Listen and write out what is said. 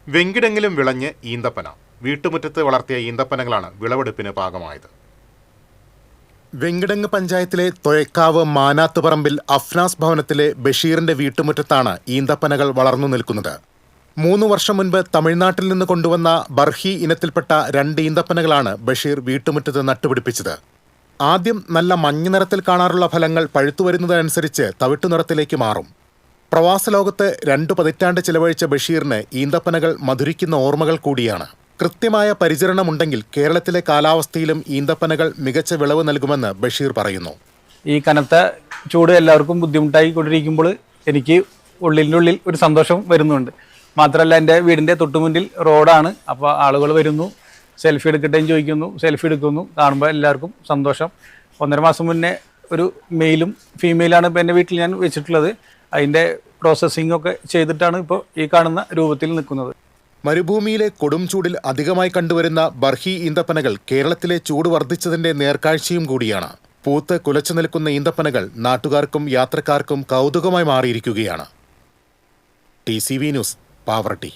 വെങ്കിടെങ്കിലും വിളഞ്ഞ് ഈന്തപ്പന. വീട്ടുമുറ്റത്ത് വളർത്തിയ ഈന്തപ്പനകളാണ് വിളവെടുപ്പിന് പാകമായത്. വെങ്കിടങ്ങ് പഞ്ചായത്തിലെ തൊയക്കാവ് മാനാത്തുപറമ്പിൽ അഫ്നാസ് ഭവനത്തിലെ ബഷീറിന്റെ വീട്ടുമുറ്റത്താണ് ഈന്തപ്പനകൾ വളർന്നു നിൽക്കുന്നത്. 3 വർഷം മുൻപ് തമിഴ്നാട്ടിൽ നിന്ന് കൊണ്ടുവന്ന ബർഹി ഇനത്തിൽപ്പെട്ട 2 ഈന്തപ്പനകളാണ് ബഷീർ വീട്ടുമുറ്റത്ത് നട്ടുപിടിപ്പിച്ചത്. ആദ്യം നല്ല മഞ്ഞ നിറത്തിൽ കാണാറുള്ള ഫലങ്ങൾ പഴുത്തുവരുന്നതനുസരിച്ച് തവിട്ടു നിറത്തിലേക്ക് മാറും. പ്രവാസ ലോകത്ത് 2 പതിറ്റാണ്ട് ചിലവഴിച്ച ബഷീറിന് ഈന്തപ്പനകൾ മധുരിക്കുന്ന ഓർമ്മകൾ കൂടിയാണ്. കൃത്യമായ പരിചരണമുണ്ടെങ്കിൽ കേരളത്തിലെ കാലാവസ്ഥയിലും ഈന്തപ്പനകൾ മികച്ച വിളവ് നൽകുമെന്ന് ബഷീർ പറയുന്നു. ഈ കനത്ത ചൂട് എല്ലാവർക്കും ബുദ്ധിമുട്ടായി കൊണ്ടിരിക്കുമ്പോൾ എനിക്ക് ഉള്ളിൽ ഒരു സന്തോഷം വരുന്നുണ്ട്. മാത്രമല്ല, എൻ്റെ വീടിൻ്റെ തൊട്ടുമുന്നിൽ റോഡാണ്. അപ്പോൾ ആളുകൾ വരുന്നു, സെൽഫി എടുക്കട്ടെ ചോദിക്കുന്നു, സെൽഫി എടുക്കുന്നു. കാണുമ്പോൾ എല്ലാവർക്കും സന്തോഷം. 1.5 മാസം മുന്നേ ഒരു മെയിലും ഫീമെയിലാണ് ഇപ്പോൾ എൻ്റെ വീട്ടിൽ ഞാൻ വെച്ചിട്ടുള്ളത്. അതിൻ്റെ പ്രോസസ്സിംഗ് ഒക്കെ ചെയ്തിട്ടാണ് ഇപ്പോൾ ഈ കാണുന്ന രൂപത്തിൽ നിൽക്കുന്നത്. മരുഭൂമിയിലെ കൊടും ചൂടിൽ അധികമായി കണ്ടുവരുന്ന ബർഹി ഈന്തപ്പനകൾ കേരളത്തിലെ ചൂട് വർദ്ധിച്ചതിന്റെ നേർക്കാഴ്ചയും കൂടിയാണ്. പൂത്ത് കുലച്ചു നിൽക്കുന്ന ഈന്തപ്പനകൾ നാട്ടുകാർക്കും യാത്രക്കാർക്കും കൗതുകമായി മാറിയിരിക്കുകയാണ്. TCV news, Pavaratti.